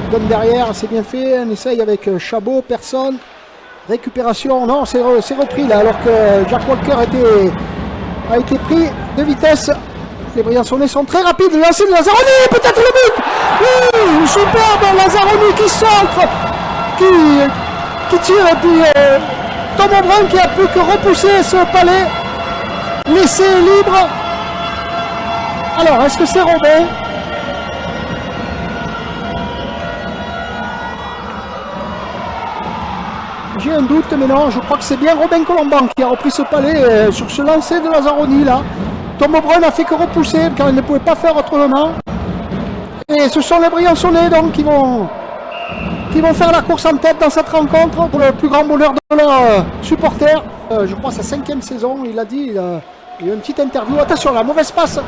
donne derrière, c'est bien fait. On essaye avec Chabot, personne. Récupération, non, c'est repris là, alors que Jack Walker a été pris de vitesse. Les Briançonnais sont très rapides. Le lancer de Lazzaroni, peut-être le but. Oui, superbe Lazzaroni qui centre, qui tire, et puis Thomas Brun qui a plus que repousser ce palais, laissé libre. Alors, est-ce que c'est Robin? J'ai un doute, mais non, je crois que c'est bien Robin Colomban qui a repris ce palais sur ce lancer de Lazzaroni là. Tom O'Brien n'a fait que repousser car il ne pouvait pas faire autrement. Et ce sont les Briançonnais donc qui vont faire la course en tête dans cette rencontre pour le plus grand bonheur de leurs supporters. Je crois sa 5e saison, il a dit, il y a eu une petite interview. Attention, la mauvaise passe.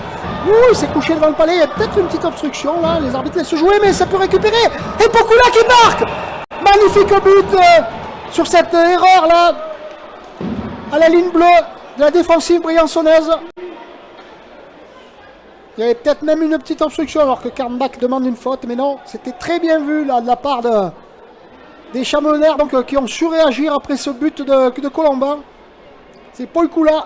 Il s'est couché devant le palais, il y a peut-être une petite obstruction là, les arbitres laissent jouer, mais ça peut récupérer. Et Pokula qui marque. Magnifique but sur cette erreur là, à la ligne bleue de la défensive briançonnaise. Il y avait peut-être même une petite obstruction alors que Karnbach demande une faute, mais non, c'était très bien vu là de la part des Chamonix donc qui ont su réagir après ce but de Colomban. C'est Poikula,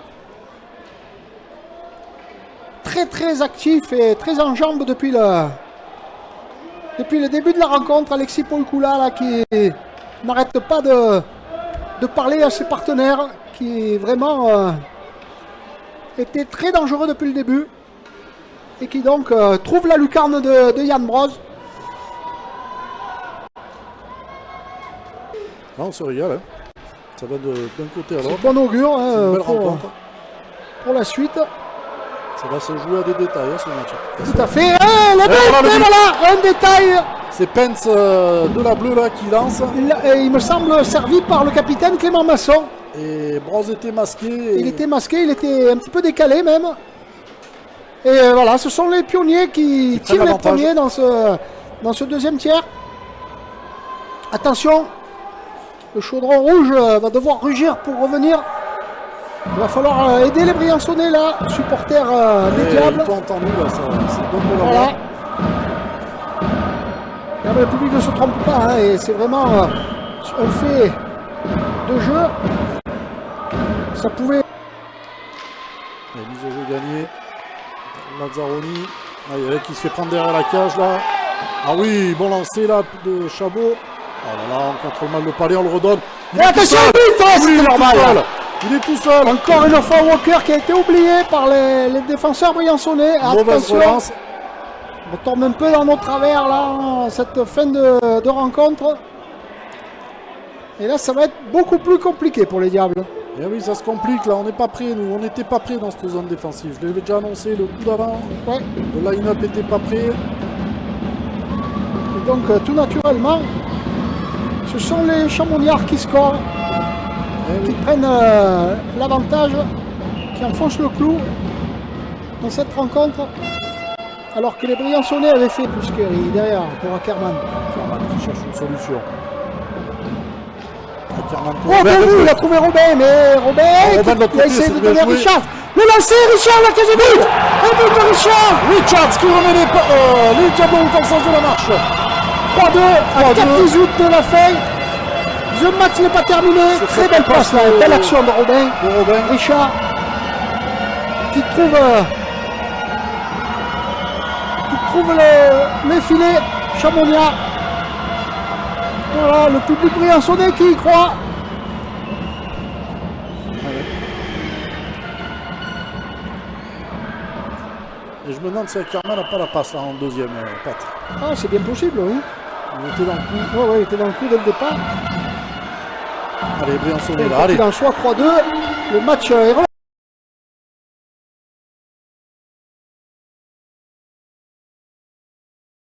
très actif et très en jambes depuis le début de la rencontre. Alexis Poikula là qui n'arrête pas de parler à ses partenaires, qui vraiment était très dangereux depuis le début. Et qui donc trouve la lucarne de Yann Broz. On se régale, hein. Ça va d'un côté à l'autre. Bon augure une belle rencontre pour la suite. Ça va se jouer à des détails ce match. Tout à fait. Voilà, un détail. C'est Pence de la bleue là qui lance. Il me semble servi par le capitaine Clément Masson. Et Broz était masqué. Il était masqué, il était un petit peu décalé même. Et voilà, ce sont les pionniers qui tirent les premiers dans ce deuxième tiers. Attention, le chaudron rouge va devoir rugir pour revenir. Il va falloir aider les Briançonnais là, supporters des Diables. Entendu, là, ça donne de la voilà. Le public ne se trompe pas, hein, et c'est vraiment un fait de jeu. Ça pouvait... La mise au jeu gagnée. Lazzaroni, qui se fait prendre derrière la cage là. Ah oui, bon lancer là de Chabot. Oh là là, on contrôle mal le palais, on le redonne. Attention, c'est normal. Il est tout seul. Encore une fois Walker qui a été oublié par les défenseurs briançonnais. Attention, on tombe un peu dans nos travers là, cette fin de rencontre. Et là, ça va être beaucoup plus compliqué pour les Diables. Et oui, ça se complique là, on n'est pas prêt, nous, on n'était pas prêt dans cette zone défensive. Je l'avais déjà annoncé le coup d'avant, ouais. Le line-up n'était pas prêt. Et donc tout naturellement, ce sont les Chamonniards qui scorent, qui prennent l'avantage, qui enfoncent le clou dans cette rencontre. Alors que les Briançonnais avaient fait plus que derrière pour Ackermann. Ackermann qui cherche une solution. Il a trouvé Robin, mais Robin il a essayé de donner à Richard. Le lancer, Richard, la case but. Un but de Richard. Richards qui remet les Diables dans le sens de la marche. 3-2 à 4-18 de la fin. Le match n'est pas terminé. Très belle passe là, belle action de Robin. Richard qui trouve le filet. Chamonix. Voilà, le public briançonnais qui y croit. Et je me demande si Ackermann n'a pas la passe là en deuxième, Pat. Ah, c'est bien possible, oui. Il était dans le coup. Ouais, il était dans le coup dès le départ. Allez, Briançonnais là, allez. Il en soit 3-2. Le match est relancé.